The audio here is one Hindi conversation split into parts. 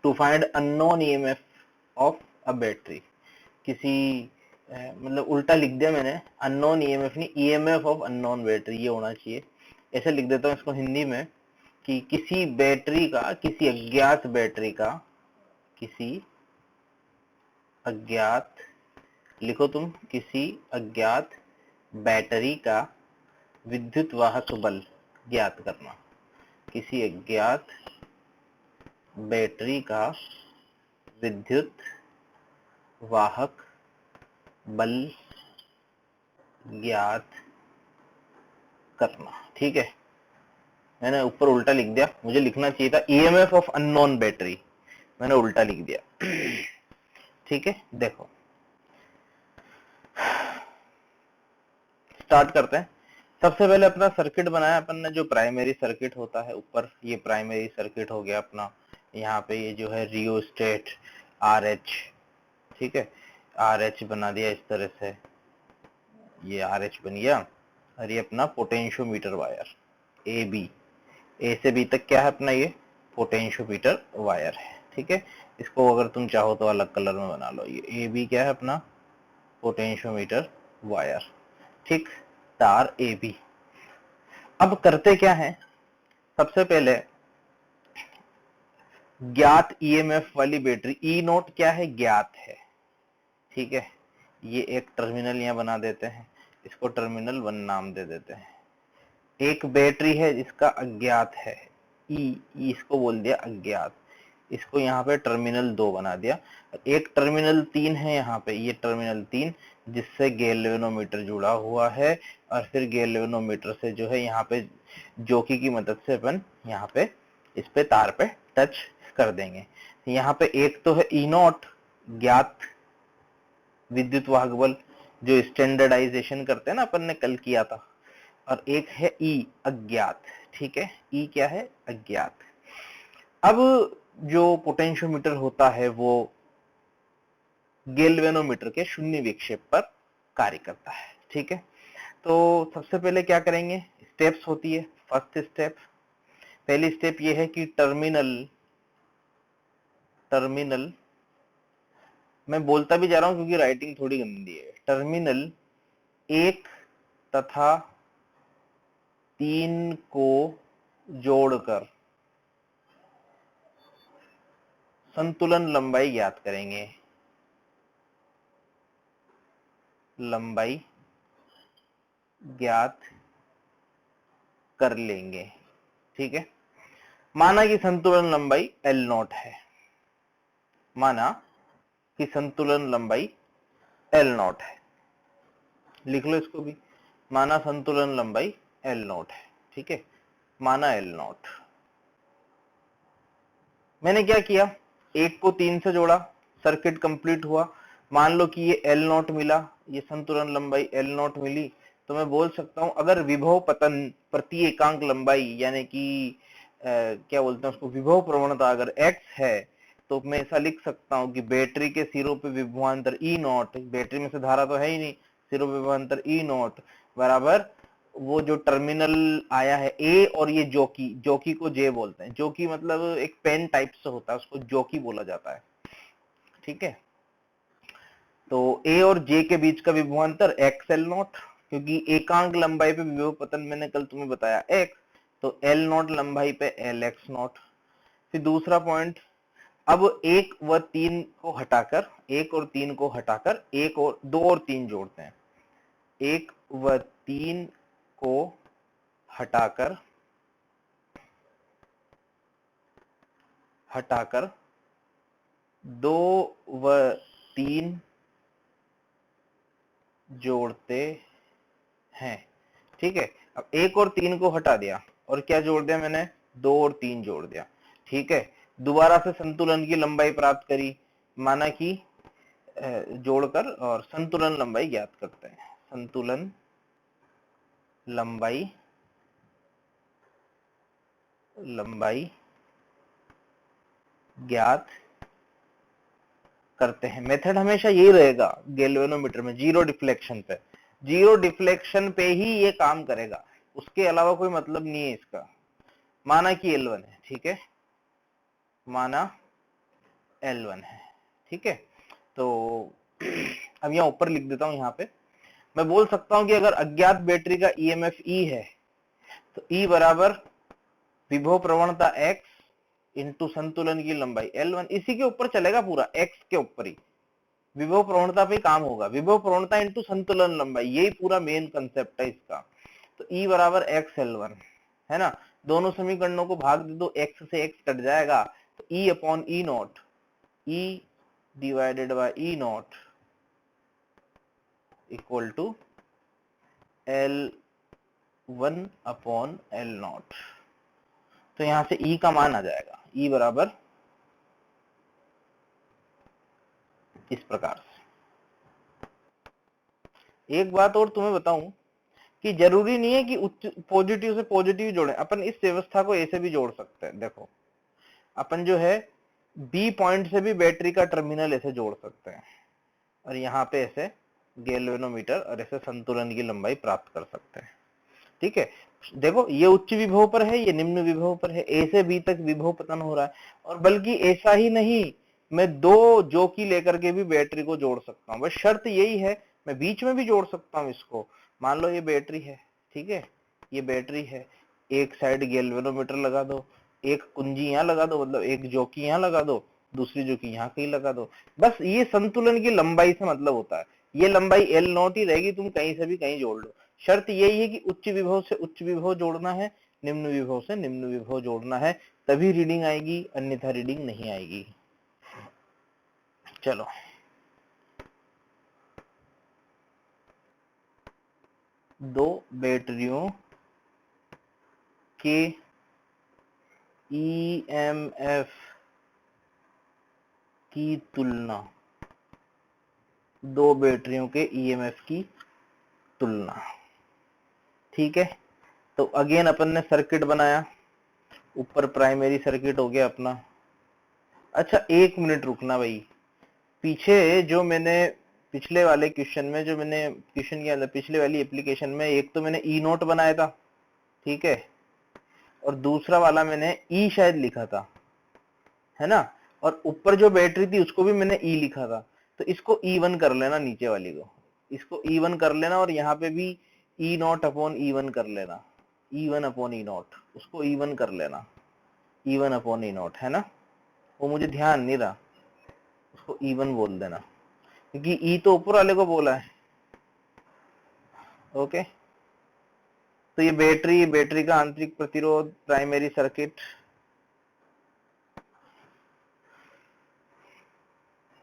To find unknown EMF of a battery. किसी मतलब उल्टा लिख दिया मैंने, अननोन ईएमएफ नहीं, ईएमएफ ऑफ अननोन बैटरी ये होना चाहिए। ऐसे लिख देता हूँ इसको हिंदी में कि किसी बैटरी का, किसी अज्ञात बैटरी का, किसी अज्ञात, लिखो तुम, किसी अज्ञात बैटरी का विद्युत वाहक बल ज्ञात करना। किसी अज्ञात बैटरी का विद्युत वाहक बल ज्ञात करना। ठीक है, मैंने ऊपर उल्टा लिख दिया, मुझे लिखना चाहिए था ईएमएफ ऑफ अननोन बैटरी, मैंने उल्टा लिख दिया। ठीक है, देखो स्टार्ट करते हैं। सबसे पहले अपना सर्किट बनाया अपन ने, जो प्राइमरी सर्किट होता है ऊपर, ये प्राइमरी सर्किट हो गया अपना। यहाँ पे ये जो है रियोस्टेट RH, ठीक है, RH बना दिया इस तरह से, ये RH बन गया। और ये अपना पोटेंशियोमीटर वायर AB, A से B तक क्या है अपना, ये पोटेंशियोमीटर वायर है। ठीक है, इसको अगर तुम चाहो तो अलग कलर में बना लो। ये AB क्या है अपना, पोटेंशियोमीटर वायर, ठीक, तार AB। अब करते क्या है, सबसे पहले ज्ञात ईएमएफ वाली बैटरी E नोट क्या है, ज्ञात है। ठीक है, ये एक टर्मिनल यहाँ बना देते हैं, इसको टर्मिनल 1 नाम दे देते हैं। एक बैटरी है जिसका अज्ञात है E, इसको बोल दिया अज्ञात, इसको यहाँ पे टर्मिनल 2 बना दिया। एक टर्मिनल 3 है यहाँ पे, ये टर्मिनल 3 जिससे गैल्वेनोमीटर जुड़ा हुआ है, और फिर गैल्वेनोमीटर से जो है यहाँ पे जॉकी की मदद से अपन यहाँ पे इस पे तार पे टच कर देंगे। यहाँ पे एक तो है E नॉट ज्ञात विद्युत वाहक बल, जो स्टैंडर्डाइजेशन करते हैं ना अपन ने कल किया था, और एक है E अज्ञात। ठीक है, E क्या है, अज्ञात। अब जो पोटेंशियोमीटर होता है वो गैल्वेनोमीटर के शून्य विक्षेप पर कार्य करता है। ठीक है, तो सबसे पहले क्या करेंगे, स्टेप्स होती है। फर्स्ट स्टेप, पहली स्टेप ये है कि टर्मिनल मैं बोलता भी जा रहा हूं क्योंकि राइटिंग थोड़ी गंदी है। टर्मिनल 1 तथा 3 को जोड़कर संतुलन लंबाई ज्ञात करेंगे। लंबाई ज्ञात कर लेंगे। ठीक है, माना कि संतुलन लंबाई L नॉट है, माना कि संतुलन लंबाई L नॉट है, लिख लो इसको भी, माना संतुलन लंबाई L नॉट है। ठीक है, माना L नॉट। मैंने क्या किया, 1 को 3 से जोड़ा, सर्किट कंप्लीट हुआ। मान लो कि ये L नॉट मिला, ये संतुलन लंबाई L नॉट मिली, तो मैं बोल सकता हूं अगर विभव पतन प्रति एकांक लंबाई यानी कि क्या बोलते हैं उसको, विभव प्रवणता अगर x है, तो मैं ऐसा लिख सकता हूं कि बैटरी के सिरों पे विभवांतर E नॉट, बैटरी में से धारा तो है ही नहीं, सिरों पे विभवांतर E नॉट बराबर वो जो टर्मिनल आया है A, और ये जॉकी को J बोलते हैं। जॉकी मतलब एक पेन टाइप से होता है, उसको जॉकी बोला जाता है। ठीक है, तो A और J के बीच का विभवांतर XL नॉट, क्योंकि एकांक लंबाई पे विभव पतन मैंने कल तुम्हें बताया X, तो L नॉट लंबाई पे LX नॉट। फिर दूसरा पॉइंट, अब 1 व 3 को हटाकर, 1 और 3 को हटाकर 1 और 2 और 3 जोड़ते हैं। 1 व 3 को हटाकर 2 व 3 जोड़ते हैं। ठीक है, अब 1 और 3 को हटा दिया और क्या जोड़ दिया मैंने, 2 और 3 जोड़ दिया। ठीक है, दोबारा से संतुलन की लंबाई प्राप्त करी, माना कि जोड़कर और संतुलन लंबाई ज्ञात करते हैं। संतुलन लंबाई ज्ञात करते हैं। मेथड हमेशा यही रहेगा गैल्वेनोमीटर में, जीरो डिफ्लेक्शन पे, जीरो डिफ्लेक्शन पे ही ये काम करेगा, उसके अलावा कोई मतलब नहीं है इसका। माना कि L1 है, ठीक है, माना L1 है। ठीक है, तो अब यहाँ ऊपर लिख देता हूं। यहाँ पे मैं बोल सकता हूं कि अगर अज्ञात बैटरी का ईएमएफ E है तो E बराबर विभव प्रवणता x इंटू संतुलन की लंबाई L1, इसी के ऊपर चलेगा पूरा, x के ऊपर ही विभव प्रवणता पे काम होगा। विभव प्रवणता इंटू संतुलन लंबाई, यही पूरा मेन कंसेप्ट है इसका। तो E बराबर x L1 है ना, दोनों समीकरणों को भाग दे दो, x से x कट जाएगा, तो E upon E naught, E divided by E naught equal to L1 upon L naught. तो यहां से E का मान आ जाएगा, E बराबर इस प्रकार से। एक बात और तुम्हें बताऊं कि जरूरी नहीं है कि उच्च पॉजिटिव से पॉजिटिव जोड़ें, अपन इस व्यवस्था को ऐसे भी जोड़ सकते हैं। देखो अपन जो है बी पॉइंट से भी बैटरी का टर्मिनल ऐसे जोड़ सकते हैं और यहाँ पे ऐसे गैल्वेनोमीटर और ऐसे संतुलन की लंबाई प्राप्त कर सकते हैं। ठीक है, देखो ये उच्च विभव पर है, ये निम्न विभव पर है, ए से बी तक विभव पतन हो रहा है। और बल्कि ऐसा ही नहीं, मैं दो जोकी लेकर के भी बैटरी को जोड़ सकता हूँ, बस शर्त यही है मैं बीच में भी जोड़ सकता हूँ इसको। मान लो ये बैटरी है, ठीक है, ये बैटरी है, एक साइड गैल्वेनोमीटर लगा दो, एक कुंजी यहाँ लगा दो, मतलब एक जोकी यहाँ लगा दो, दूसरी जोकी यहाँ कहीं लगा दो। बस ये संतुलन की लंबाई से मतलब होता है, ये लंबाई L नॉट ही रहेगी, तुम कहीं से भी कहीं जोड़ लो। शर्त यही है कि उच्च विभव से उच्च विभव जोड़ना है, निम्न विभव से निम्न विभव जोड़ना है, तभी रीडिंग आएगी, अन्यथा रीडिंग नहीं आएगी। चलो दो बैटरियों के ईएमएफ की तुलना, दो बैटरियों के ईएमएफ की तुलना। ठीक है, तो अगेन अपन ने सर्किट बनाया, ऊपर प्राइमरी सर्किट हो गया अपना। अच्छा एक मिनट रुकना भाई, पीछे जो मैंने पिछले वाले क्वेश्चन में, जो मैंने क्वेश्चन के अंदर पिछले वाली एप्लीकेशन में, एक तो मैंने ई नोट बनाया था, ठीक है, और दूसरा वाला मैंने ई शायद लिखा था, है ना, और ऊपर जो बैटरी थी उसको भी मैंने ई लिखा था। तो इसको E1 कर लेना, नीचे वाली को इसको E1 कर लेना, और यहाँ पे भी ई नॉट अपॉन E1 कर लेना, E1 अपॉन ई नॉट, उसको E1 कर लेना, E1 अपॉन ई नॉट, है ना, वो मुझे ध्यान नहीं रहा, उसको E1 बोल देना, क्योंकि ई तो ऊपर वाले को बोला है। ओके, तो ये बैटरी, बैटरी का आंतरिक प्रतिरोध, प्राइमरी सर्किट,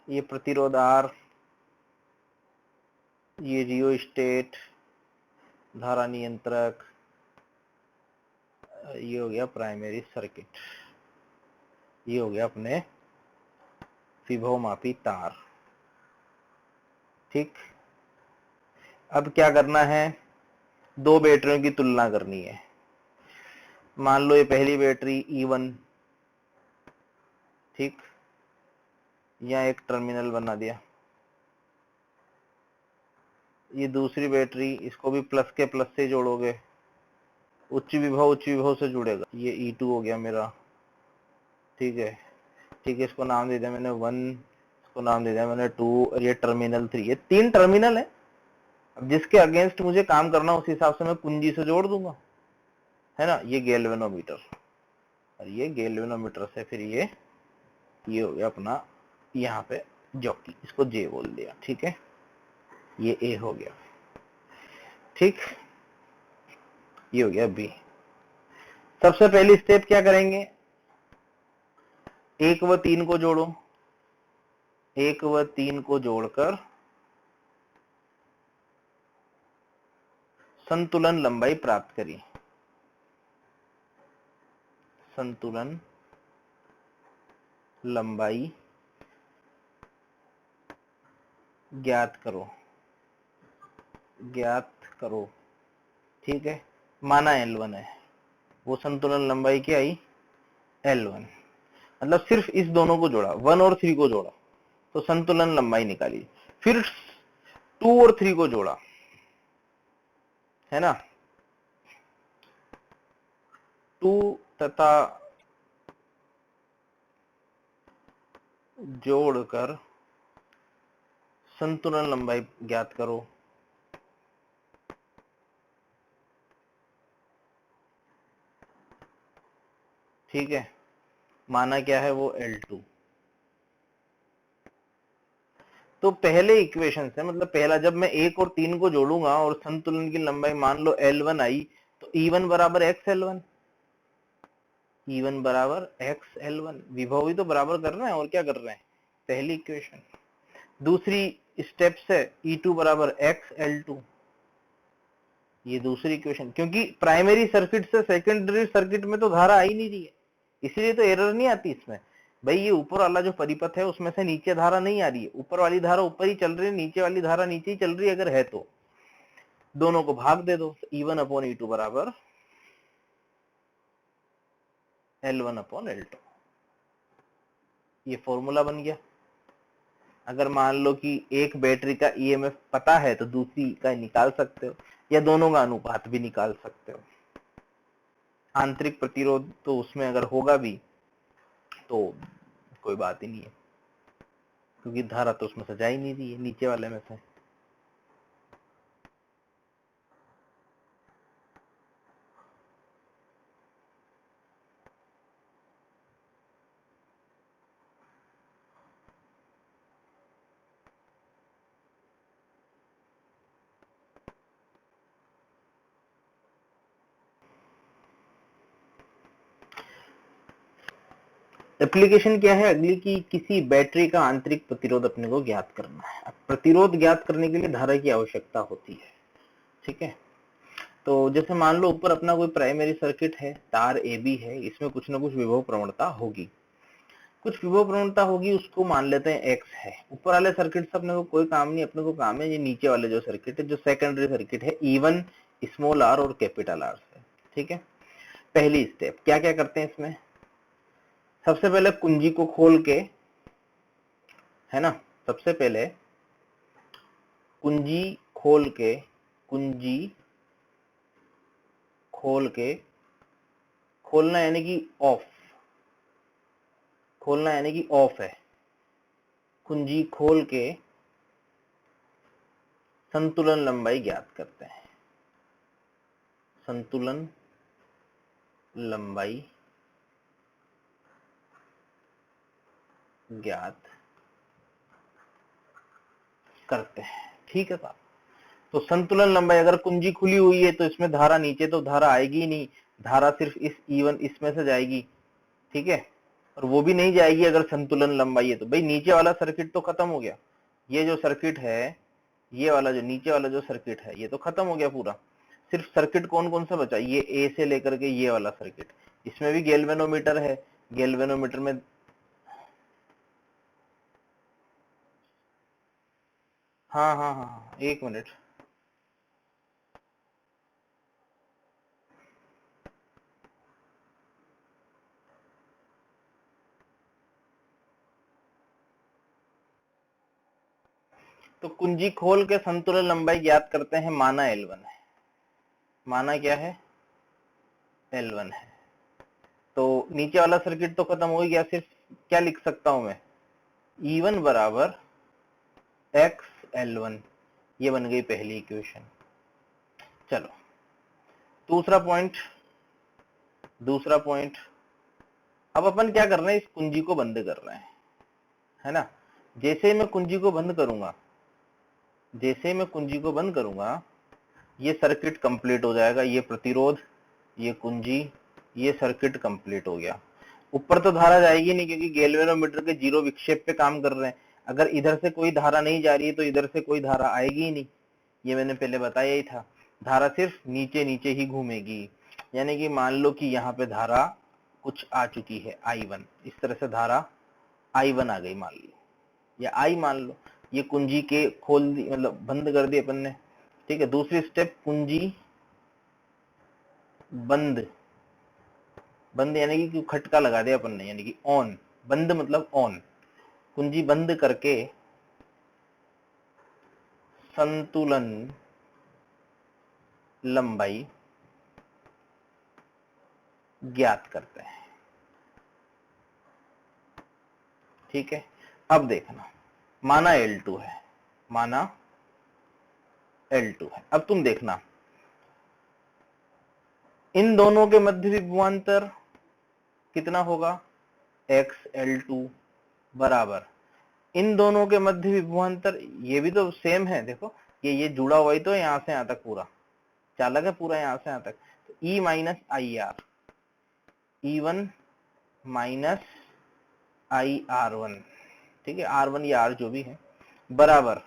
ये प्रतिरोध R, ये रियोस्टेट, धारा नियंत्रक, ये हो गया प्राइमरी सर्किट, ये हो गया अपने विभव मापी तार। ठीक, अब क्या करना है, दो बैटरियों की तुलना करनी है। मान लो ये पहली बैटरी E1, ठीक, यहाँ एक टर्मिनल बना दिया, ये दूसरी बैटरी, इसको भी प्लस के प्लस से जोड़ोगे, उच्च विभव से जुड़ेगा, ये E2 हो गया मेरा, ठीक है, ठीक है, इसको नाम दे दिया मैंने 1, इसको नाम दे दिया मैंने 2, और ये टर्मिनल 3, ये 3 टर्मिनल है। अब जिसके अगेंस्ट मुझे काम करना उस हिसाब से मैं कुंजी से जोड़ दूंगा, है ना, ये गैल्वेनोमीटर, और ये गैल्वेनोमीटर से फिर ये हो गया अपना यहाँ पे जॉकी, इसको J बोल दिया, ठीक है, ये A हो गया, ठीक, ये हो गया B। सबसे पहली स्टेप क्या करेंगे, 1 व 3 को जोड़ो, 1 व 3 को जोड़कर संतुलन लंबाई प्राप्त करिए, संतुलन लंबाई ज्ञात करो, ज्ञात करो, ठीक है, माना L1 है, वो संतुलन लंबाई क्या आई, L1, मतलब सिर्फ इस दोनों को जोड़ा, 1 और 3 को जोड़ा तो संतुलन लंबाई निकाली, फिर 2 और 3 को जोड़ा, है ना, 2 तथा जोड़कर संतुलन लंबाई ज्ञात करो। ठीक है, माना क्या है वो L2। तो पहले इक्वेशन से मतलब पहला, जब मैं 1 और 3 को जोड़ूंगा और संतुलन की लंबाई मान लो L1 आई, तो E1 बराबर XL1, E1 बराबर XL1। विभव ही तो बराबर कर रहे हैं, और क्या कर रहे हैं, पहली इक्वेशन। दूसरी स्टेप से E2 बराबर XL2, ये दूसरी इक्वेशन, क्योंकि प्राइमरी सर्किट से सेकेंडरी सर्किट में तो धारा आ ही नहीं रही है, इसलिए तो एरर नहीं आती इसमें। भाई ये ऊपर वाला जो परिपथ है उसमें से नीचे धारा नहीं आ रही है, ऊपर वाली धारा ऊपर ही चल रही है, नीचे वाली धारा नीचे ही चल रही है, अगर है तो दोनों को भाग दे दो, E1 अपॉन E2 बराबर L1 अपॉन L2, ये फॉर्मूला बन गया। अगर मान लो कि एक बैटरी का EMF पता है तो दूसरी का निकाल सकते हो, या दोनों का अनुपात भी निकाल सकते हो। आंतरिक प्रतिरोध तो उसमें अगर होगा भी तो कोई बात ही नहीं है, क्योंकि धारा तो उसमें से जा ही नहीं रही है नीचे वाले में से। एप्लीकेशन क्या है अगली की, किसी बैटरी का आंतरिक प्रतिरोध अपने को ज्ञात करना है। अब प्रतिरोध ज्ञात करने के लिए धारा की आवश्यकता होती है। ठीक है, तो जैसे मान लो ऊपर अपना कोई प्राइमरी सर्किट है, तार AB है, इसमें कुछ ना कुछ विभव प्रवणता होगी, कुछ विभव प्रवणता होगी, उसको मान लेते हैं X है। ऊपर वाले सर्किट से अपने को कोई काम नहीं, अपने को काम है ये नीचे वाले जो सर्किट है, जो सेकेंडरी सर्किट है, E1 स्मॉल r और कैपिटल R से। ठीक है, पहली स्टेप क्या क्या करते हैं इसमें, सबसे पहले कुंजी को खोल के, है ना, सबसे पहले कुंजी खोल के, कुंजी खोल के, खोलना यानी कि ऑफ, खोलना यानी कि ऑफ है, कुंजी खोल के संतुलन लंबाई ज्ञात करते हैं। संतुलन लंबाई ज्ञात करते हैं। ठीक है साहब, तो संतुलन लंबाई, अगर कुंजी खुली हुई है तो इसमें धारा, नीचे तो धारा आएगी ही नहीं, धारा सिर्फ इस E1 इसमें से जाएगी। ठीक है, और वो भी नहीं जाएगी अगर संतुलन लंबाई है तो। भाई नीचे वाला सर्किट तो खत्म हो गया, ये जो सर्किट है, ये वाला जो नीचे वाला जो सर्किट है ये तो खत्म हो गया पूरा। सिर्फ सर्किट कौन कौन सा बचा, ये A से लेकर के ये वाला सर्किट, इसमें भी गैल्वेनोमीटर है, गैल्वेनोमीटर में, हाँ हाँ हाँ हाँ, एक मिनट, तो कुंजी खोल के संतुलन लंबाई ज्ञात करते हैं, माना L1 है, माना क्या है, L1 है। तो नीचे वाला सर्किट तो खत्म हो ही गया, सिर्फ क्या लिख सकता हूं मैं, E1 बराबर XL1, ये बन गई पहली इक्वेशन। चलो दूसरा पॉइंट, दूसरा पॉइंट, अब अपन क्या कर रहे हैं, इस कुंजी को बंद कर रहे हैं, है ना। जैसे ही मैं कुंजी को बंद करूंगा, जैसे ही मैं कुंजी को बंद करूंगा, ये सर्किट कंप्लीट हो जाएगा, ये प्रतिरोध, ये कुंजी, ये सर्किट कंप्लीट हो गया। ऊपर तो धारा जाएगी नहीं, क्योंकि गैल्वेनोमीटर के जीरो विक्षेप पे काम कर रहे हैं। अगर इधर से कोई धारा नहीं जा रही है तो इधर से कोई धारा आएगी ही नहीं, ये मैंने पहले बताया ही था। धारा सिर्फ नीचे नीचे ही घूमेगी, यानी कि मान लो कि यहाँ पे धारा कुछ आ चुकी है I1, इस तरह से धारा I1 आ गई मान लो, या I मान लो, ये कुंजी के खोल दी, मतलब बंद कर दी अपन ने। ठीक है, दूसरी स्टेप, कुंजी बंद, बंद यानी कि खटका लगा दिया अपन ने, यानी कि ऑन, बंद मतलब ऑन, कुंजी बंद करके संतुलन लंबाई ज्ञात करते हैं। ठीक है, अब देखना, माना L2 है, माना L2 है। अब तुम देखना, इन दोनों के मध्य विभवांतर कितना होगा, XL2 बराबर इन दोनों के मध्य विभवांतर, ये भी तो सेम है, देखो ये जुड़ा हुआ ही तो यहां से यहां तक पूरा चालक है, पूरा यहां से यहां तक, तो E minus I R, E1 minus I R1, ठीक है, R1 या R जो भी है, बराबर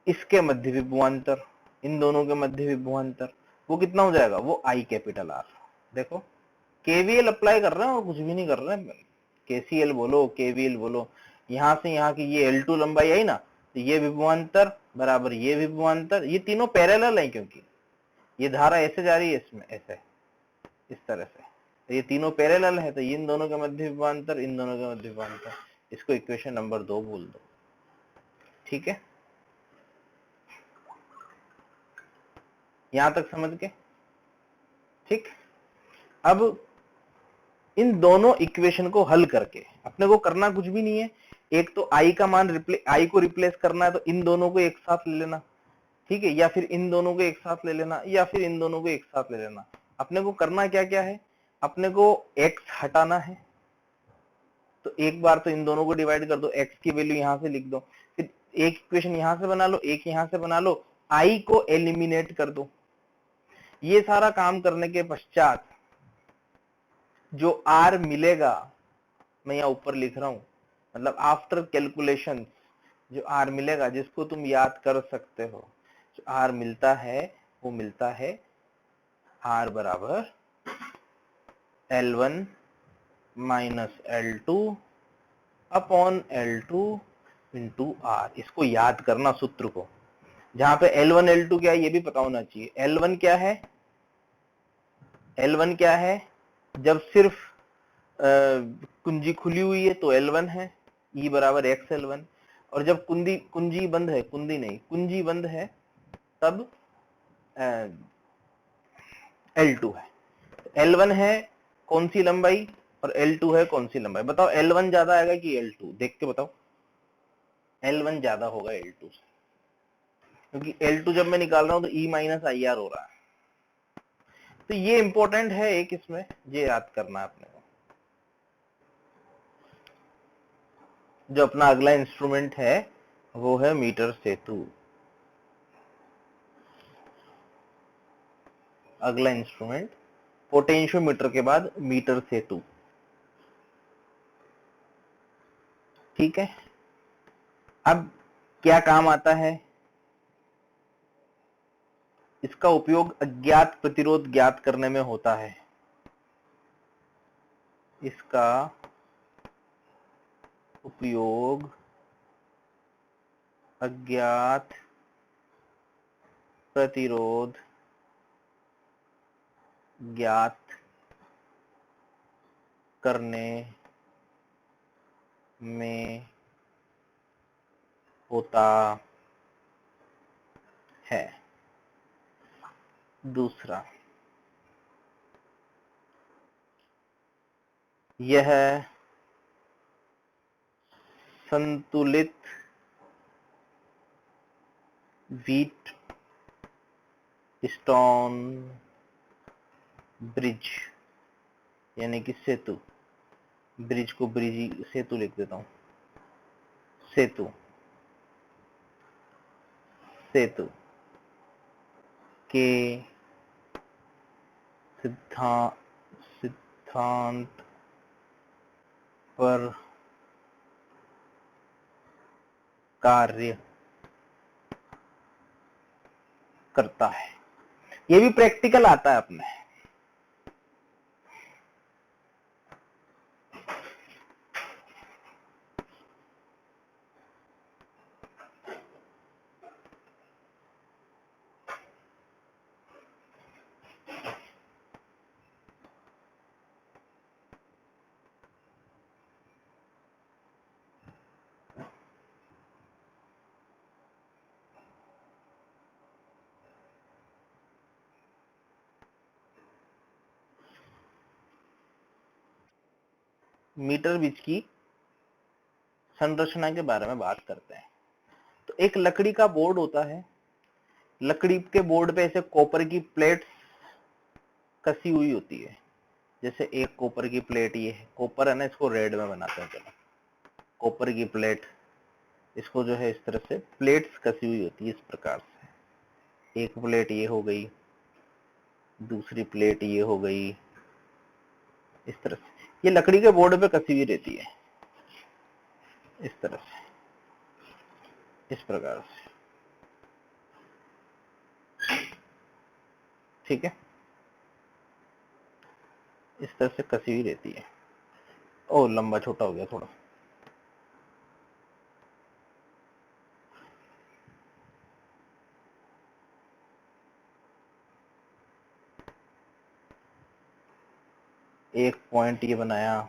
इसके मध्य विभवांतर, इन दोनों के मध्य विभवांतर, वो कितना हो जाएगा, वो I कैपिटल R। देखो केवीएल अप्लाई कर रहे हैं और कुछ भी नहीं कर रहे हैं, केसीएल बोलो केवीएल बोलो, यहां से यहां की ये L2 लंबाई आई ना, तो ये विभवांतर बराबर ये विभवांतर, ये तीनों पैरेलल है, क्योंकि ये धारा ऐसे जा रही है इसमें, ऐसे इस तरह से, तो ये तीनों पैरेलल है, तो इन दोनों के मध्य विभवांतर, इन दोनों के मध्य विभवांतर, इसको इक्वेशन नंबर 2 बोल दो। ठीक है, यहां तक समझ के, ठीक। अब इन दोनों इक्वेशन को हल करके अपने को करना कुछ भी नहीं है, एक तो आई का मान आई को रिप्लेस करना है, तो इन दोनों को एक साथ ले लेना, ठीक है, या फिर इन दोनों को एक साथ ले लेना, या फिर इन दोनों को एक साथ ले लेना। अपने को करना क्या क्या है, अपने को x हटाना है, तो एक बार तो इन दोनों को डिवाइड कर दो, x की वैल्यू यहां से लिख दो, फिर एक इक्वेशन यहां से बना लो, एक यहां से बना लो, i को एलिमिनेट कर दो। ये सारा काम करने के पश्चात जो r मिलेगा, मैं यहाँ ऊपर लिख रहा हूं, मतलब आफ्टर कैलकुलेशन जो r मिलेगा, जिसको तुम याद कर सकते हो, जो r मिलता है वो मिलता है r बराबर L1 minus L2 upon L2 into R। इसको याद करना सूत्र को, जहां पे L1 L2 क्या है ये भी पता होना चाहिए। L1 क्या है, L1 क्या है, जब सिर्फ कुंजी खुली हुई है तो L1 है, E बराबर XL1, और जब कुंजी बंद है, कुंजी बंद है, तब L2 है। L1 है कौन सी लंबाई और L2 है कौन सी लंबाई, बताओ L1 ज्यादा आएगा कि L2, देख के बताओ। L1 ज्यादा होगा L2 से, क्योंकि L2 जब मैं निकाल रहा हूं तो E माइनस आई आर हो रहा है, तो ये इंपॉर्टेंट है एक, इसमें ये याद करना है अपने को। जो अपना अगला इंस्ट्रूमेंट है वो है मीटर सेतु। अगला इंस्ट्रूमेंट पोटेंशियोमीटर के बाद मीटर सेतु, ठीक है। अब क्या काम आता है, इसका उपयोग अज्ञात प्रतिरोध ज्ञात करने में होता है। इसका उपयोग अज्ञात प्रतिरोध ज्ञात करने में होता है। दूसरा, यह संतुलित व्हीट स्टोन ब्रिज, यानी कि सेतु, ब्रिज को ब्रिज सेतु लिख देता हूं, सेतु सेतु के सिद्धांत पर कार्य करता है। ये भी प्रैक्टिकल आता है अपने। मीटर ब्रिज की संरचना के बारे में बात करते हैं। तो एक लकड़ी का बोर्ड होता है, लकड़ी के बोर्ड पे ऐसे कॉपर की प्लेट्स कसी हुई होती है। जैसे एक कॉपर की प्लेट, ये है कॉपर है ना, इसको रेड में बनाते हैं। चलो कॉपर की प्लेट, इसको जो है इस तरह से प्लेट्स कसी हुई होती है इस प्रकार से। एक प्लेट ये हो गई, दूसरी प्लेट ये हो गई, इस तरह से ये लकड़ी के बोर्ड पे कसी हुई रहती है, इस तरह से, इस प्रकार से। ठीक है, इस तरह से कसी हुई रहती है। ओ लंबा छोटा हो गया थोड़ा। एक पॉइंट ये बनाया,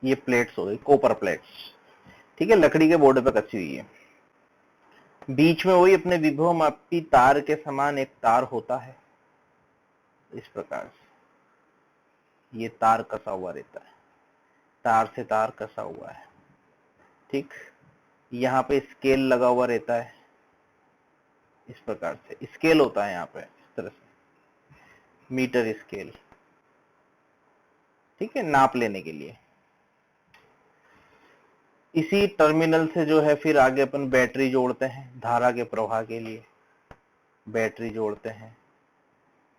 ये प्लेट्स हो गई, कॉपर प्लेट्स। ठीक है, लकड़ी के बोर्ड पे कसी हुई है। बीच में वही अपने विभव मापी तार के समान एक तार होता है, इस प्रकार से। ये तार कसा हुआ रहता है, तार से तार कसा हुआ है। ठीक, यहाँ पे स्केल लगा हुआ रहता है, इस प्रकार से स्केल होता है यहाँ पे, इस तरह से मीटर स्केल। ठीक है, नाप लेने के लिए। इसी टर्मिनल से जो है फिर आगे अपन बैटरी जोड़ते हैं धारा के प्रवाह के लिए, बैटरी जोड़ते हैं।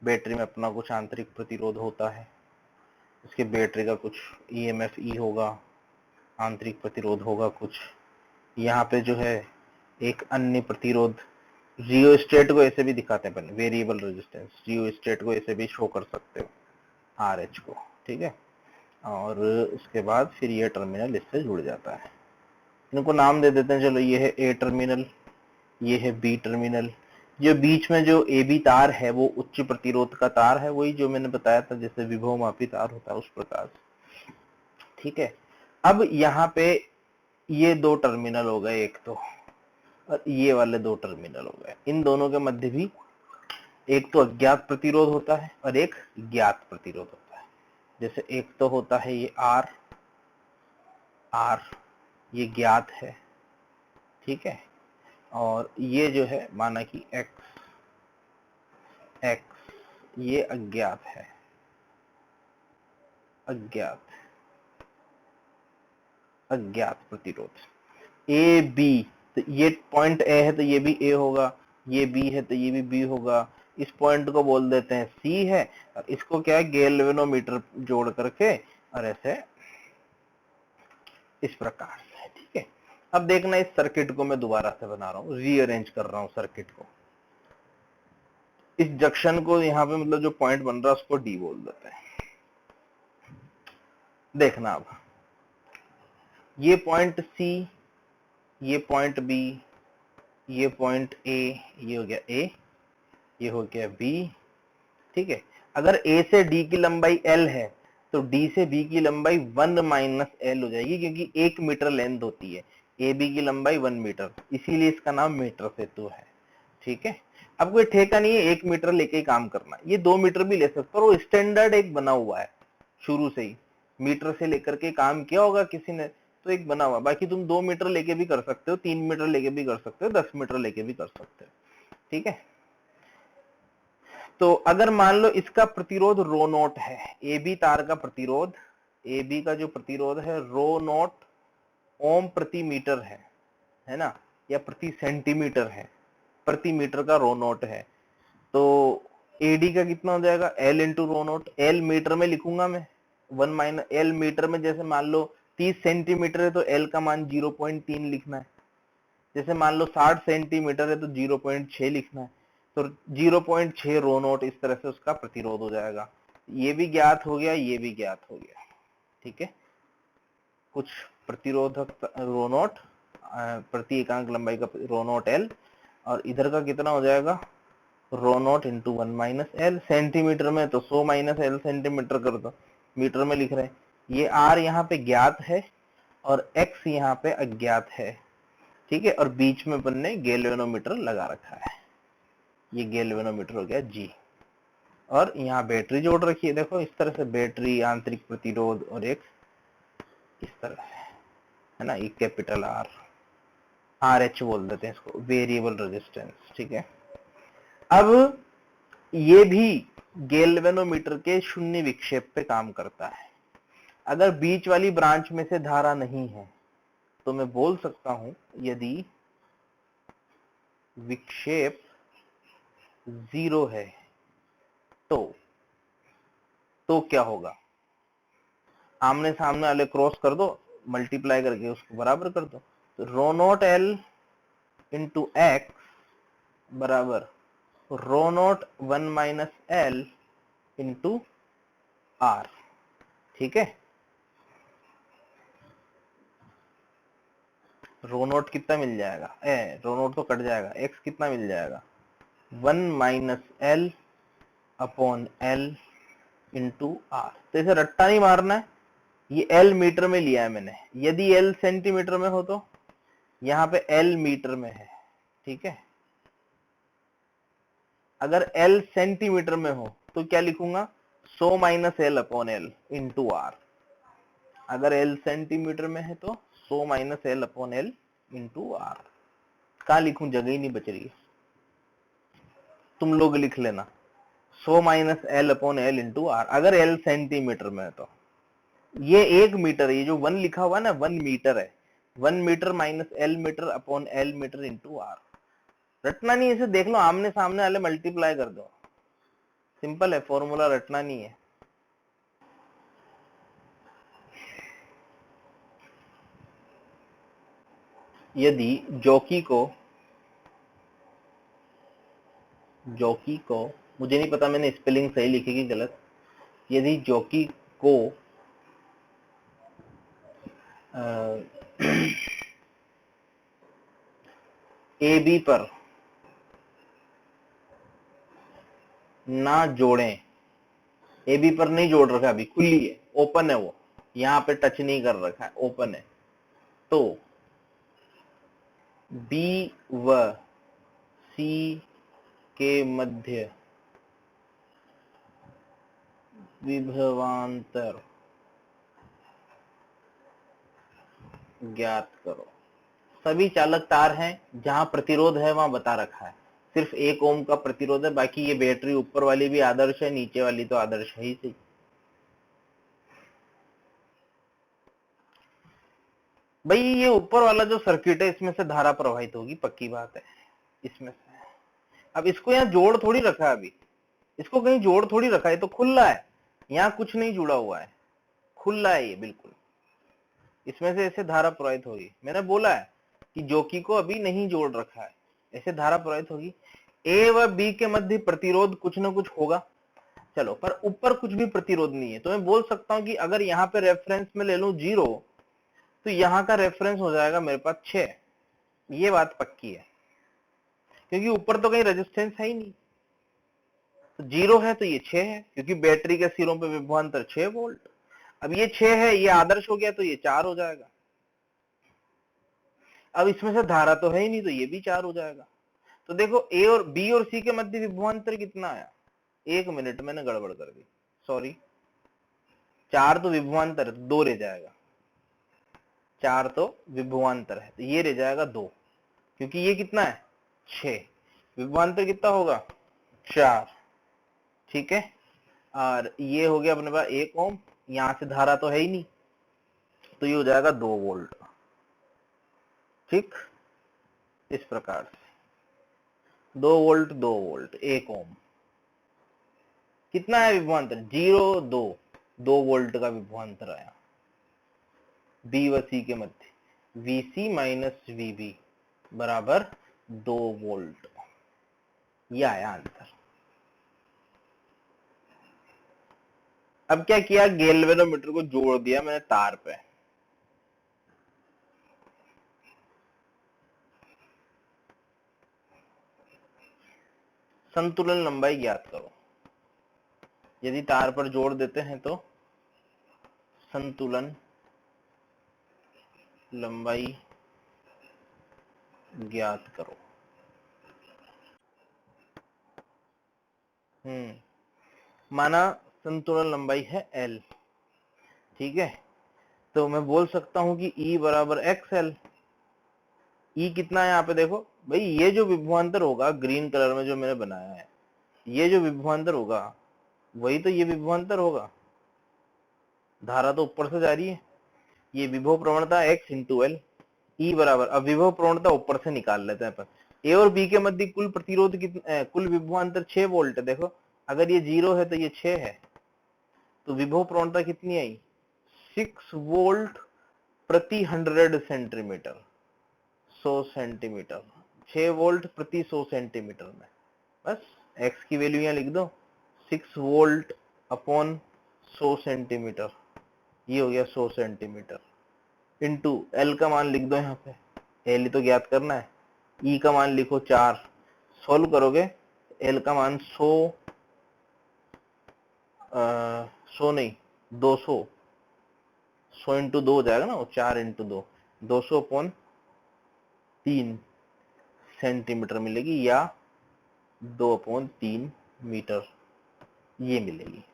बैटरी में अपना कुछ आंतरिक प्रतिरोध होता है, उसके बैटरी का कुछ ईएमएफ ई होगा, आंतरिक प्रतिरोध होगा कुछ। यहाँ पे जो है एक अन्य प्रतिरोध, रियोस्टेट को ऐसे भी दिखाते हैं, पहले वेरिएबल रेजिस्टेंस, रियोस्टेट को ऐसे भी शो कर सकते हो, आरएच को। ठीक है, और उसके बाद फिर ये टर्मिनल इससे जुड़ जाता है। इनको नाम दे देते हैं, चलो ये है ए टर्मिनल, ये है बी टर्मिनल। जो बीच में जो ए बी तार है वो उच्च प्रतिरोध का तार है, वही जो मैंने बताया था जैसे विभव मापी तार होता है उस प्रकार से। ठीक है, अब यहाँ पे ये दो टर्मिनल हो गए एक तो, और ये वाले दो टर्मिनल हो गए। इन दोनों के मध्य भी एक तो अज्ञात प्रतिरोध होता है और एक ज्ञात प्रतिरोध होता है। जैसे एक तो होता है ये आर, आर ये ज्ञात है। ठीक है, और ये जो है माना कि एक्स, एक्स ये अज्ञात है, अज्ञात, अज्ञात प्रतिरोध। ए बी, तो ये पॉइंट ए है तो ये भी ए होगा, ये बी है तो ये भी बी होगा। इस पॉइंट को बोल देते हैं सी है, और इसको क्या है गैल्वेनोमीटर जोड़ करके और ऐसे इस प्रकार से। ठीक है, अब देखना इस सर्किट को मैं दोबारा से बना रहा हूँ, रीअरेंज कर रहा हूँ सर्किट को। इस जंक्शन को यहाँ पे मतलब जो पॉइंट बन रहा है उसको डी बोल देते हैं। देखना अब ये पॉइंट सी, ये पॉइंट बी, ये पॉइंट ए, ये हो गया ए, ये हो गया बी। ठीक है, अगर ए से डी की लंबाई एल है तो डी से बी की लंबाई 1 माइनस एल हो जाएगी, क्योंकि 1 मीटर लेंथ होती है, ए बी की लंबाई 1 मीटर, इसीलिए इसका नाम मीटर सेतु है। ठीक है, अब कोई ठेका नहीं है 1 मीटर लेके ही काम करना, ये 2 मीटर भी ले सकते हो, और स्टैंडर्ड एक बना हुआ है शुरू से ही, मीटर से लेकर के काम किया होगा किसी ने तो एक बना हुआ। बाकी तुम 2 मीटर लेके भी कर सकते हो, 3 मीटर लेके भी कर सकते हो, 10 मीटर लेके भी कर सकते हो। ठीक है, तो अगर मान लो इसका प्रतिरोध रो नोट है, ए बी तार का प्रतिरोध, ए बी का जो प्रतिरोध है रो नोट ओम प्रति मीटर है ना, या प्रति सेंटीमीटर है, प्रति मीटर का रो नोट है। तो एडी का कितना हो जाएगा, L into rho naught. L metre में लिखूंगा मैं, 1 माइनस एल मीटर में, जैसे मान लो 30 सेंटीमीटर है तो एल का मान 0.3 लिखना है। जैसे मान लो 60 सेंटीमीटर है तो 0.6 लिखना है। तो 0.6 रो नोट, इस तरह से उसका प्रतिरोध हो जाएगा। ये भी ज्ञात हो गया, ये भी ज्ञात हो गया। ठीक है, कुछ प्रतिरोधक रो नोट प्रति एकांक लंबाई का रो नोट एल, और इधर का कितना हो जाएगा rho naught into 1 minus L. Centimetre में तो 100 माइनस एल सेंटीमीटर कर दो, मीटर में लिख रहे हैं। ये आर यहाँ पे ज्ञात है और एक्स यहाँ पे अज्ञात है। ठीक है, और बीच में अपन ने गैल्वेनोमीटर लगा रखा है, ये गैल्वेनोमीटर हो गया जी। और यहाँ बैटरी जोड़ रखी है, देखो इस तरह से बैटरी, आंतरिक प्रतिरोध और एक इस तरह से, है ना, ये कैपिटल आर एच बोल देते हैं इसको, वेरिएबल रेजिस्टेंस। ठीक है, अब ये भी गैल्वेनोमीटर के शून्य विक्षेप पे काम करता है। अगर बीच वाली ब्रांच में से धारा नहीं है तो मैं बोल सकता हूं यदि विक्षेप 0 है तो क्या होगा, आमने सामने वाले क्रॉस कर दो, मल्टीप्लाई करके उसको बराबर कर दो, तो rho naught L into X बराबर rho naught 1 minus L into R. ठीक है, रो नोट कितना मिल जाएगा, रो नोट तो कट जाएगा, एक्स कितना मिल जाएगा 1 minus L upon L into R. तो इसे रट्टा नहीं मारना है, ये एल मीटर में लिया है मैंने, यदि एल सेंटीमीटर में हो तो यहाँ पे एल मीटर में है। ठीक है, अगर एल सेंटीमीटर में हो तो क्या लिखूंगा 100 minus L upon L into R. अगर एल सेंटीमीटर में है तो 100 minus L upon L into R. कहा लिखूं, जगह ही नहीं बच रही है, तुम लोग लिख लेना 100 minus L upon L into R, अगर एल सेंटीमीटर में है तो। ये 1 मीटर है, ये जो 1 लिखा हुआ है ना 1 मीटर है, 1 metre minus L metre upon L metre into R. रटना नहीं, इसे देख लो, आमने सामने वाले मल्टीप्लाई कर दो, सिंपल है, फॉर्मूला रटना नहीं है। यदि जॉकी को मुझे नहीं पता मैंने स्पेलिंग सही लिखी कि गलत, यदि जॉकी को ए बी पर ना जोड़ें, ए बी पर नहीं जोड़ रखा, अभी खुली है, ओपन है, वो यहाँ पे टच नहीं कर रखा है, ओपन है, तो बी व सी के मध्य विभवांतर ज्ञात करो। सभी चालक तार हैं, जहां प्रतिरोध है वहां बता रखा है, सिर्फ 1 ओम का प्रतिरोध है, बाकी ये बैटरी ऊपर वाली भी आदर्श है, नीचे वाली तो आदर्श है ही सही। भाई ये ऊपर वाला जो सर्किट है इसमें से धारा प्रवाहित होगी, पक्की बात है, इसमें से। अब इसको यहाँ जोड़ थोड़ी रखा है, अभी इसको कहीं जोड़ थोड़ी रखा है, तो खुला है, यहाँ कुछ नहीं जुड़ा हुआ है, खुला है ये बिल्कुल, इसमें से ऐसे धारा प्रवाहित होगी। मैंने बोला है कि जॉकी को अभी नहीं जोड़ रखा है, ऐसे धारा प्रवाहित होगी। ए व बी के मध्य प्रतिरोध कुछ ना कुछ होगा, चलो, पर ऊपर कुछ भी प्रतिरोध नहीं है, तो मैं बोल सकता हूं कि अगर यहाँ पे रेफरेंस में ले लूं 0, तो यहाँ का रेफरेंस हो जाएगा मेरे पास 6। ये बात पक्की है, क्योंकि ऊपर तो कहीं रेजिस्टेंस है ही नहीं, तो 0 है तो ये 6 है, क्योंकि बैटरी के सिरों पे विभवांतर 6 वोल्ट। अब ये 6 है, ये आदर्श हो गया तो ये 4 हो जाएगा। अब इसमें से धारा तो है ही नहीं, तो ये भी 4 हो जाएगा। तो देखो ए और बी और सी के मध्य विभवांतर कितना आया, 1 मिनट मैंने गड़बड़ कर दी, सॉरी, 4 तो विभवांतर है, 2 रह जाएगा, 4 तो विभवांतर है, तो ये रह जाएगा 2, क्योंकि ये कितना है 6, विभवांतर कितना होगा 4। ठीक है, और ये हो गया अपने पास 1 ओम, यहां से धारा तो है ही नहीं, तो ये हो जाएगा 2 वोल्ट। ठीक, इस प्रकार से 2 वोल्ट 2 वोल्ट 1 ओम, कितना है विभवांतर 0 2, 2 वोल्ट का विभवांतर आया बी व सी के मध्य, वीसी माइनस वीबी बराबर 2 वोल्ट, ये आया आंसर। अब क्या किया, गैल्वेनोमीटर को जोड़ दिया मैंने तार पे, संतुलन लंबाई ज्ञात करो। यदि तार पर जोड़ देते हैं तो संतुलन लंबाई ज्ञात करो। माना संतुलन लंबाई है L, ठीक है। तो मैं बोल सकता हूं कि E बराबर XL। E कितना है यहाँ पे देखो भाई, ये जो विभवांतर होगा ग्रीन कलर में जो मैंने बनाया है, ये जो विभवांतर होगा वही तो ये विभवांतर होगा। धारा तो ऊपर से जा रही है, ये विभव प्रवणता x इंटू एल। ई बराबर, अब विभव प्रवणता ऊपर से निकाल लेते हैं अपन। ए और बी के मध्य कुल प्रतिरोध कितना, कुल विभवांतर 6 वोल्ट है। देखो अगर ये 0 है तो ये 6 है, तो विभव प्रवणता कितनी आई, 6 वोल्ट प्रति 100 सेंटीमीटर, 100 सेंटीमीटर, 6 वोल्ट प्रति 100 सेंटीमीटर में। बस x की वैल्यू यहाँ लिख दो, 6 वोल्ट अपॉन 100 सेंटीमीटर, ये हो गया 100 सेंटीमीटर, इंटू एल का मान लिख दो यहाँ पे, एल ही तो ज्ञात करना है। ई का मान लिखो 4, सोल्व करोगे एल का मान 100 नहीं 200, 100 इंटू 2 हो जाएगा ना, वो 4 इंटू 2, 200 अपॉन 3 सेंटीमीटर मिलेगी, या 2 अपॉन 3 मीटर ये मिलेगी।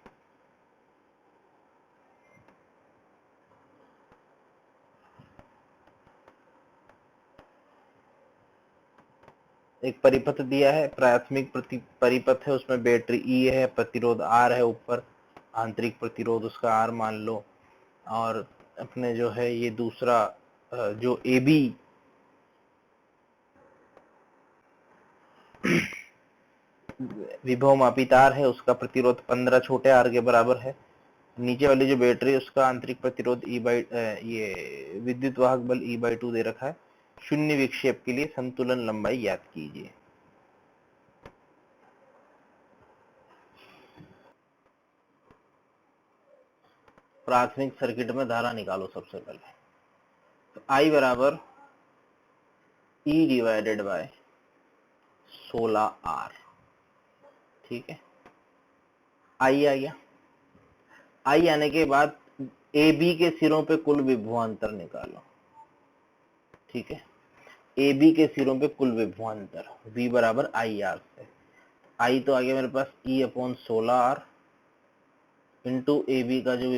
एक परिपथ दिया है, प्राथमिक परिपथ है, उसमें बैटरी E है, प्रतिरोध R है ऊपर, आंतरिक प्रतिरोध उसका R मान लो, और अपने जो है ये दूसरा जो AB विभवमापी तार है उसका प्रतिरोध 15 छोटे r के बराबर है। नीचे वाली जो बैटरी उसका आंतरिक प्रतिरोध ये विद्युत वाहक बल E/2 दे रखा है। शून्य विक्षेप के लिए संतुलन लंबाई याद कीजिए। प्राथमिक सर्किट में धारा निकालो सबसे पहले, तो I बराबर E डिवाइडेड बाय 16R, ठीक है। I आ गया। I आने के बाद AB के सिरों पे कुल विभवांतर निकालो, ठीक है। AB के सिरों पे कुल विभवांतर V बराबर IR से, I तो आ गया मेरे पास E upon 16R into AB का जो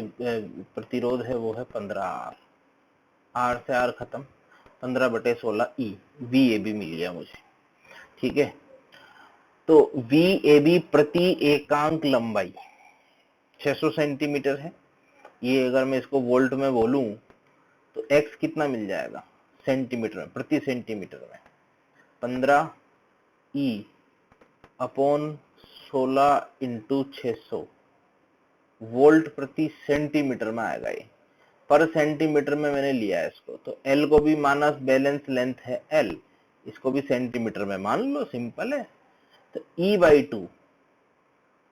प्रतिरोध है वो है 15R, R से R खत्म, 15/16 E, VAB मिल गया मुझे, ठीक है। तो VAB प्रति एकांक लंबाई 600 सेंटीमीटर है। ये अगर मैं इसको वोल्ट में बोलूं तो x कितना मिल जाएगा सेंटीमीटर में, प्रति सेंटीमीटर में 15 E अपॉन 16 इंटू 600 वोल्ट प्रति सेंटीमीटर में आएगा। ये पर सेंटीमीटर में मैंने लिया है इसको, तो L को भी माना बैलेंस लेंथ है L, इसको भी सेंटीमीटर में मान लो, सिंपल है। तो E/2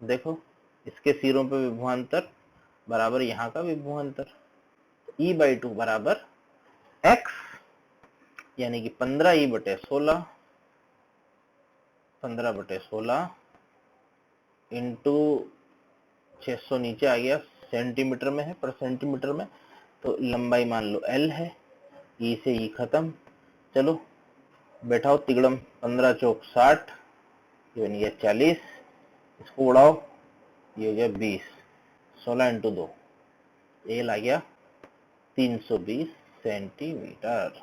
देखो, इसके सिरों पे विभवांतर बराबर यहाँ का विभवांतर, E/2 बराबर x यानी कि 15E/16, 15/16 इंटू 600 नीचे आ गया, सेंटीमीटर में है, पर सेंटीमीटर में, तो लंबाई मान लो L है, E से E खत्म। चलो बैठाओ तिगड़म, 15 चौक 60, ये बन गया 40, इसको उड़ाओ, ये हो गया 20, 16 इंटू 2, एल आ गया 320 सेंटीमीटर।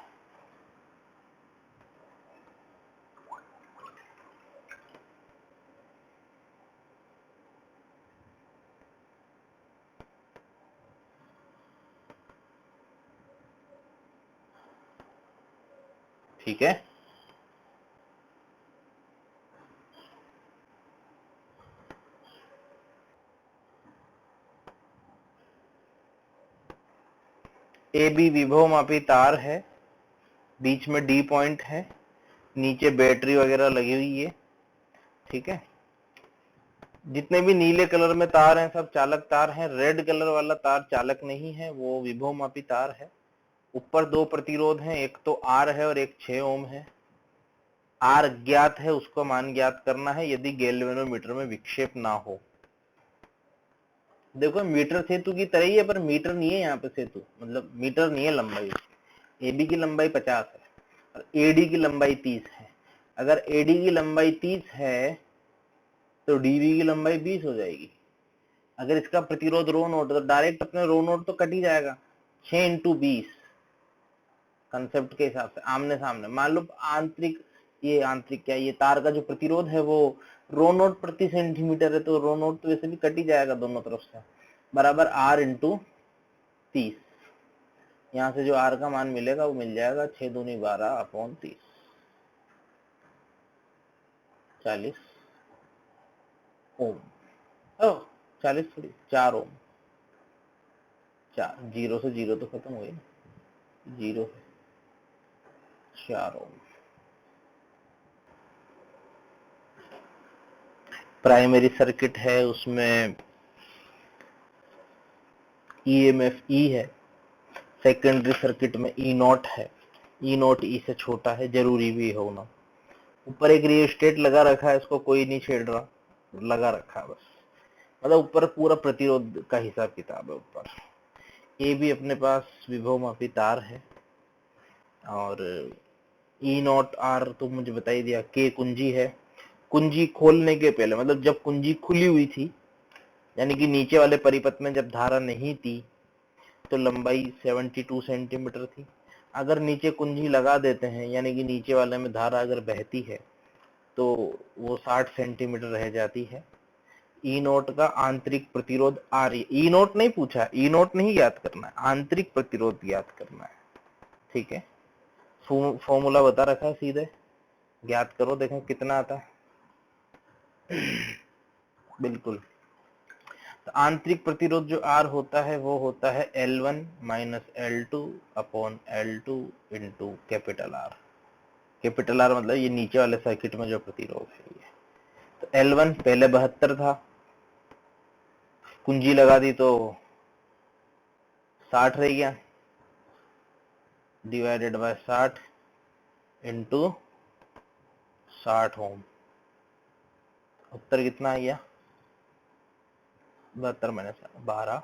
ठीक है। AB विभवमापी तार है, बीच में D पॉइंट है, नीचे बैटरी वगैरह लगी हुई है, ठीक है। जितने भी नीले कलर में तार हैं सब चालक तार हैं, रेड कलर वाला तार चालक नहीं है, वो विभवमापी तार है। ऊपर 2 प्रतिरोध हैं, एक तो R है और एक 6 ओम है। R ज्ञात है, उसको मान ज्ञात करना है यदि गैल्वेनोमीटर में विक्षेप ना हो। देखो मीटर सेतु की तरह ही है, पर मीटर नहीं है यहाँ पे सेतु, मतलब मीटर नहीं है लंबाई। AB की लंबाई 50 है और AD की लंबाई 30 है। अगर AD की लंबाई 30 है तो DB की लंबाई 20 हो जाएगी। अगर इसका प्रतिरोध रो नोट तो डायरेक्ट अपने रो नोट तो कट ही जाएगा, 6 इंटू 20 कंसेप्ट के हिसाब से आमने सामने। मान लो आंतरिक, ये आंतरिक क्या, ये तार का जो प्रतिरोध है वो रो नोट प्रति सेंटीमीटर है, तो रो नोट तो वैसे भी कट ही जाएगा दोनों तरफ से, बराबर R इंटू 30। यहाँ से जो R का मान मिलेगा वो मिल जाएगा 6 दूनी 12 अपॉन 30, 40 ओम। 40 थोड़ी 4 ओम, 4 जीरो से जीरो तो खत्म हो गई ना, जीरो है 4 ओम। प्राइमरी सर्किट है, उसमें EMF E है, सेकेंडरी सर्किट में E नॉट है, E नॉट E से छोटा है, जरूरी भी होना। ऊपर एक रियोस्टेट लगा रखा है, इसको कोई नहीं छेड़ रहा, लगा रखा है बस, मतलब ऊपर पूरा प्रतिरोध का हिसाब किताब है ऊपर। ये भी अपने पास विभव मापी तार है, और E नॉट R तो मुझे बता ही दिया, K कुंजी है। कुंजी खोलने के पहले, मतलब जब कुंजी खुली हुई थी, यानी कि नीचे वाले परिपथ में जब धारा नहीं थी, तो लंबाई 72 सेंटीमीटर थी। अगर नीचे कुंजी लगा देते हैं, यानी कि नीचे वाले में धारा अगर बहती है, तो वो 60 सेंटीमीटर रह जाती है। ई नोट का आंतरिक प्रतिरोध R, ई नोट नहीं पूछा, ई नोट नहीं ज्ञात करना है, आंतरिक प्रतिरोध ज्ञात करना है, ठीक है। फॉर्मूला बता रखा है, सीधे ज्ञात करो, देखें कितना आता है। बिल्कुल, तो आंतरिक प्रतिरोध जो R होता है वो होता है L1 minus L2 upon L2 into capital R। Capital R मतलब ये नीचे वाले सर्किट में जो प्रतिरोध है ये। तो L1 पहले 72 था, कुंजी लगा दी तो 60 रह गया, डिवाइडेड बाय 60 इंटू 60 ओम। उत्तर कितना आ गया, 72 माइनस 12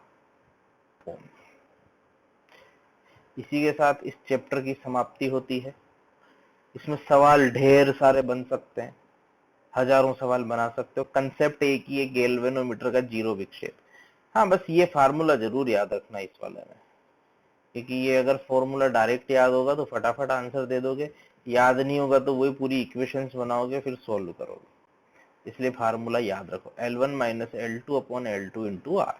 ओम। इसी के साथ इस चैप्टर की समाप्ति होती है। इसमें सवाल ढेर सारे बन सकते हैं, हजारों सवाल बना सकते हो। कंसेप्ट एक ही है, गैल्वेनोमीटर का जीरो विक्षेप। हाँ, बस ये फार्मूला जरूर याद रखना इस वाले में, क्योंकि ये अगर फॉर्मूला डायरेक्ट याद होगा तो फटाफट आंसर दे दोगे, याद नहीं होगा तो वही पूरी इक्वेशंस बनाओगे फिर सोल्व करोगे। इसलिए फार्मूला याद रखो, L1 minus L2 upon L2 into R।